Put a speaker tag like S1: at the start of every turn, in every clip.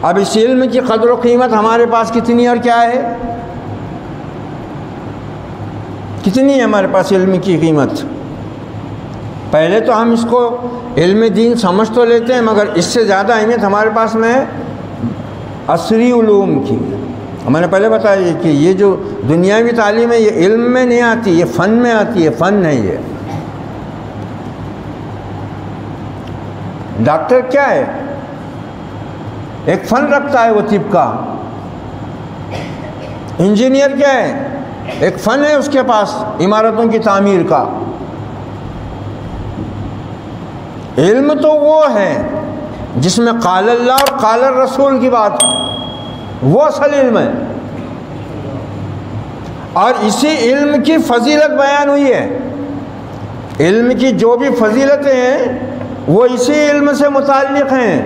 S1: اب اس علم کی قدر و قیمت ہمارے پاس کتنی اور کیا ہے؟ کتنی ہے ہمارے پاس علم کی قیمت؟ پہلے تو ہم اس کو علم دین سمجھ تو لیتے ہیں، مگر اس سے زیادہ اہمیت ہمارے پاس میں ہے عصری علوم کی۔ میں نے پہلے بتایا کہ یہ جو دنیاوی تعلیم ہے یہ علم میں نہیں آتی، یہ فن میں آتی ہے، فن ہے یہ۔ ڈاکٹر کیا ہے؟ ایک فن رکھتا ہے وہ طب کا۔ انجینئر کیا ہے؟ ایک فن ہے اس کے پاس عمارتوں کی تعمیر کا۔ علم تو وہ ہے جس میں قال اللہ اور قال الرسول کی بات، وہ اصل علم ہے، اور اسی علم کی فضیلت بیان ہوئی ہے۔ علم کی جو بھی فضیلتیں ہیں وہ اسی علم سے متعلق ہیں،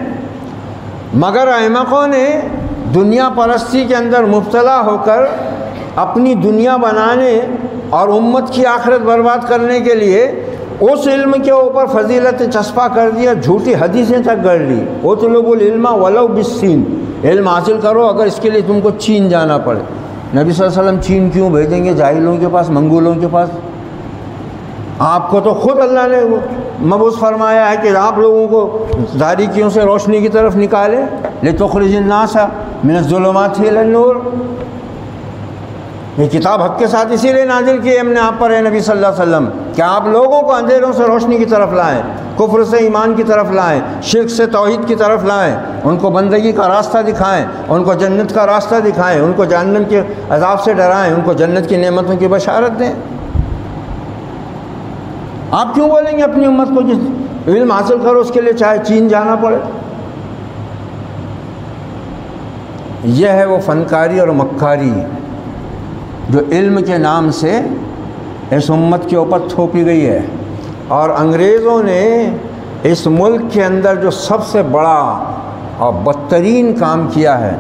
S1: مگر احمقوں نے دنیا پرستی کے اندر مبتلا ہو کر اپنی دنیا بنانے اور امت کی آخرت برباد کرنے کے لیے اس علم کے اوپر فضیلت چسپا کر دیا، جھوٹی حدیثیں تک گڑھ لی۔ اطلبوا العلم ولو بالصین، علم حاصل کرو اگر اس کے لیے تم کو چین جانا پڑے۔ نبی صلی اللہ علیہ وسلم چین کیوں بھیجیں گے جاہلوں کے پاس، منگولوں کے پاس؟ آپ کو تو خود اللہ نے مبعوث فرمایا ہے کہ آپ لوگوں کو تاریکیوں سے روشنی کی طرف نکالے، لتخرج الناس من الظلمات الی النور۔ یہ کتاب حق کے ساتھ اسی لیے نازل کی ہم نے آپ پر ہے نبی صلی اللہ علیہ وسلم کہ آپ لوگوں کو اندھیروں سے روشنی کی طرف لائیں، کفر سے ایمان کی طرف لائیں، شرک سے توحید کی طرف لائیں، ان کو بندگی کا راستہ دکھائیں، ان کو جنت کا راستہ دکھائیں، ان کو جہنم کے عذاب سے ڈرائیں، ان کو جنت کی نعمتوں کی بشارت دیں۔ آپ کیوں بولیں گے اپنی امت کو کہ علم حاصل کرو اس کے لیے چاہے چین جانا پڑے؟ یہ ہے وہ فنکاری اور مکاری جو علم کے نام سے اس امت کے اوپر تھوپی گئی ہے۔ اور انگریزوں نے اس ملک کے اندر جو سب سے بڑا اور بدترین کام کیا ہے،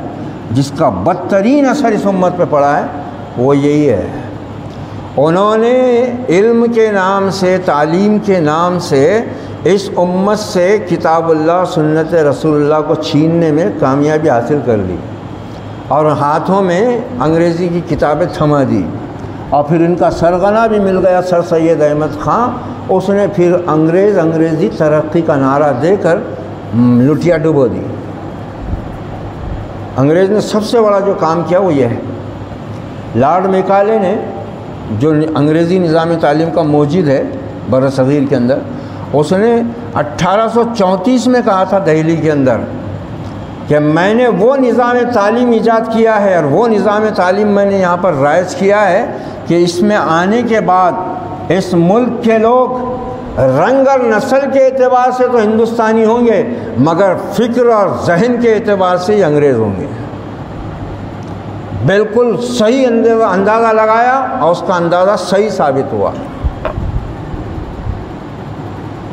S1: جس کا بدترین اثر اس امت پہ پڑا ہے، وہ یہی ہے۔ انہوں نے علم کے نام سے، تعلیم کے نام سے اس امت سے کتاب اللہ، سنت رسول اللہ کو چھیننے میں کامیابی حاصل کر لی، اور ہاتھوں میں انگریزی کی کتابیں تھما دی۔ اور پھر ان کا سرغنہ بھی مل گیا سر سید احمد خان، اس نے پھر انگریزی ترقی کا نعرہ دے کر لٹیا ڈبو دی۔ انگریز نے سب سے بڑا جو کام کیا وہ یہ ہے۔ لارڈ میکالے نے، جو انگریزی نظام تعلیم کا موجد ہے بر صغیر کے اندر، اس نے 1834 میں کہا تھا دہلی کے اندر کہ میں نے وہ نظام تعلیم ایجاد کیا ہے اور وہ نظام تعلیم میں نے یہاں پر رائج کیا ہے کہ اس میں آنے کے بعد اس ملک کے لوگ رنگ اور نسل کے اعتبار سے تو ہندوستانی ہوں گے، مگر فکر اور ذہن کے اعتبار سے یہ انگریز ہوں گے۔ بالکل صحیح اندازہ لگایا اور اس کا اندازہ صحیح ثابت ہوا،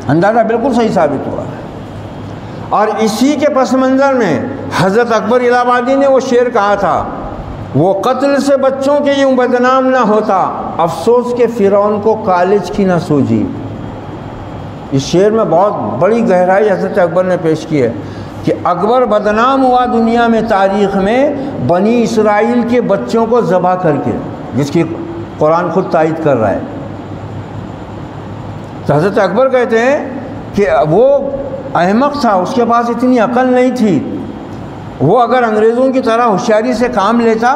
S1: اندازہ بالکل صحیح ثابت ہوا۔ اور اسی کے پس منظر میں حضرت اکبر الہ آبادی نے وہ شعر کہا تھا، وہ قتل سے بچوں کے یوں بدنام نہ ہوتا، افسوس کہ فرعون کو کالج کی نہ سوجی۔ اس شعر میں بہت بڑی گہرائی حضرت اکبر نے پیش کی ہے کہ اکبر بدنام ہوا دنیا میں، تاریخ میں، بنی اسرائیل کے بچوں کو ذبح کر کے، جس کی قرآن خود تائید کر رہا ہے۔ تو حضرت اکبر کہتے ہیں کہ وہ احمق تھا، اس کے پاس اتنی عقل نہیں تھی، وہ اگر انگریزوں کی طرح ہوشیاری سے کام لیتا،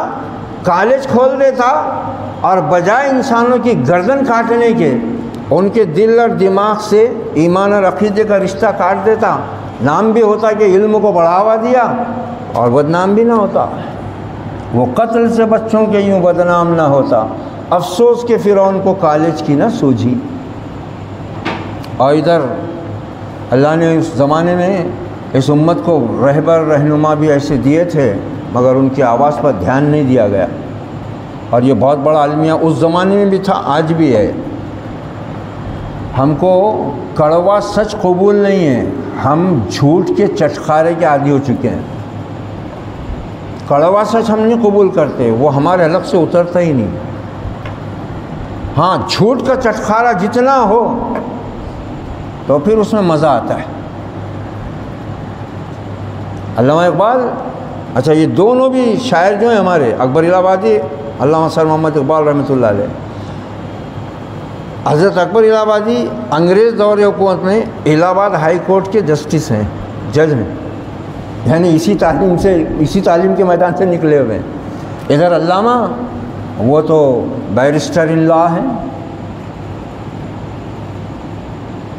S1: کالج کھول دیتا اور بجائے انسانوں کی گردن کاٹنے کے ان کے دل اور دماغ سے ایمان اور عقیدے کا رشتہ کاٹ دیتا، نام بھی ہوتا کہ علم کو بڑھاوا دیا اور بدنام بھی نہ ہوتا۔ وہ قتل سے بچوں کے یوں بدنام نہ ہوتا، افسوس کہ فرعون کو کالج کی نہ سوجھی۔ اور ادھر اللہ نے اس زمانے میں اس امت کو رہبر رہنما بھی ایسے دیے تھے، مگر ان کی آواز پر دھیان نہیں دیا گیا۔ اور یہ بہت بڑا المیہ اس زمانے میں بھی تھا، آج بھی ہے۔ ہم کو کڑوا سچ قبول نہیں ہے، ہم جھوٹ کے چٹخارے کے عادی ہو چکے ہیں۔ کڑوا سچ ہم نہیں قبول کرتے، وہ ہمارے حلق سے اترتا ہی نہیں۔ ہاں، جھوٹ کا چٹخارا جتنا ہو تو پھر اس میں مزہ آتا ہے۔ علامہ اقبال، اچھا یہ دونوں بھی شاعر جو ہیں ہمارے، اکبر الہ آبادی، علامہ سر محمد اقبال رحمۃ اللہ علیہ، حضرت اکبر الہ آبادی انگریز دور حکومت میں الہ آباد ہائی کورٹ کے جسٹس ہیں، جج ہیں، یعنی اسی تعلیم کے میدان سے نکلے ہوئے ہیں۔ ادھر علامہ وہ تو بیرسٹر ان لا ہیں،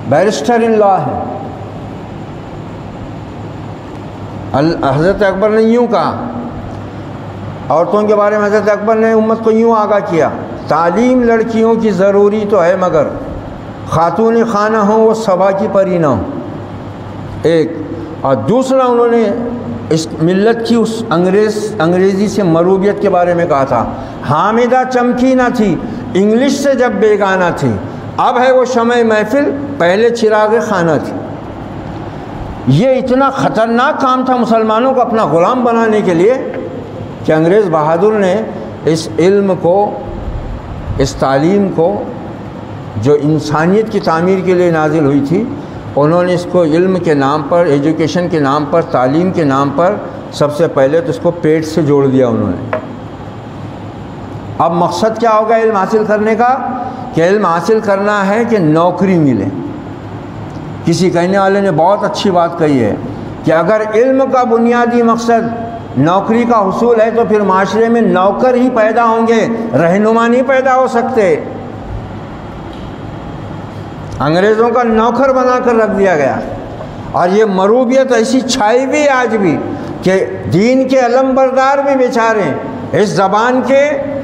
S1: بیرسٹر ان لا ہے۔ حضرت اکبر نے یوں کہا، عورتوں کے بارے میں حضرت اکبر نے امت کو یوں آگاہ کیا، تعلیم لڑکیوں کی ضروری تو ہے مگر خاتون خانہ ہوں وہ صبا کی پری نہ ہوں، ایک۔ اور دوسرا انہوں نے اس ملت کی اس انگریزی سے مروبیت کے بارے میں کہا تھا، حامدہ چمکی نہ تھی انگلش سے جب بیگانہ تھی، اب ہے وہ شمع محفل پہلے چراغ خانہ تھی۔ یہ اتنا خطرناک کام تھا مسلمانوں کو اپنا غلام بنانے کے لیے کہ انگریز بہادر نے اس علم کو، اس تعلیم کو جو انسانیت کی تعمیر کے لیے نازل ہوئی تھی، انہوں نے اس کو علم کے نام پر، ایجوکیشن کے نام پر، تعلیم کے نام پر سب سے پہلے تو اس کو پیٹ سے جوڑ دیا انہوں نے۔ اب مقصد کیا ہوگا علم حاصل کرنے کا؟ کہ علم حاصل کرنا ہے کہ نوکری ملے۔ کسی کہنے والے نے بہت اچھی بات کہی ہے کہ اگر علم کا بنیادی مقصد نوکری کا حصول ہے تو پھر معاشرے میں نوکر ہی پیدا ہوں گے، رہنما نہیں پیدا ہو سکتے۔ انگریزوں کا نوکر بنا کر رکھ دیا گیا، اور یہ مروبیت ایسی چھائی بھی آج بھی کہ دین کے علم بردار بھی بیچارے اس زبان کے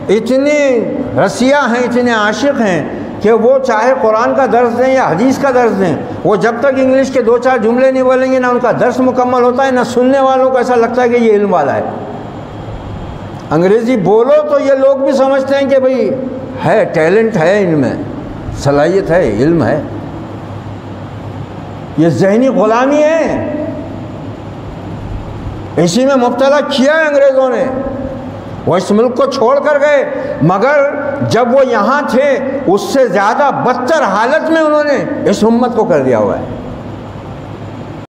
S1: اتنے رسیا ہیں، اتنے عاشق ہیں کہ وہ چاہے قرآن کا درس دیں یا حدیث کا درس دیں، وہ جب تک انگلش کے 2-4 جملے نہیں بولیں گے نہ ان کا درس مکمل ہوتا ہے، نہ سننے والوں کو ایسا لگتا ہے کہ یہ علم والا ہے۔ انگریزی بولو تو یہ لوگ بھی سمجھتے ہیں کہ بھئی ہے، ٹیلنٹ ہے ان میں، صلاحیت ہے، علم ہے۔ یہ ذہنی غلامی ہے، اسی میں مبتلا کیا ہے انگریزوں نے۔ وہ اس ملک کو چھوڑ کر گئے، مگر جب وہ یہاں تھے اس سے زیادہ بدتر حالت میں انہوں نے اس امت کو کر دیا ہوا ہے۔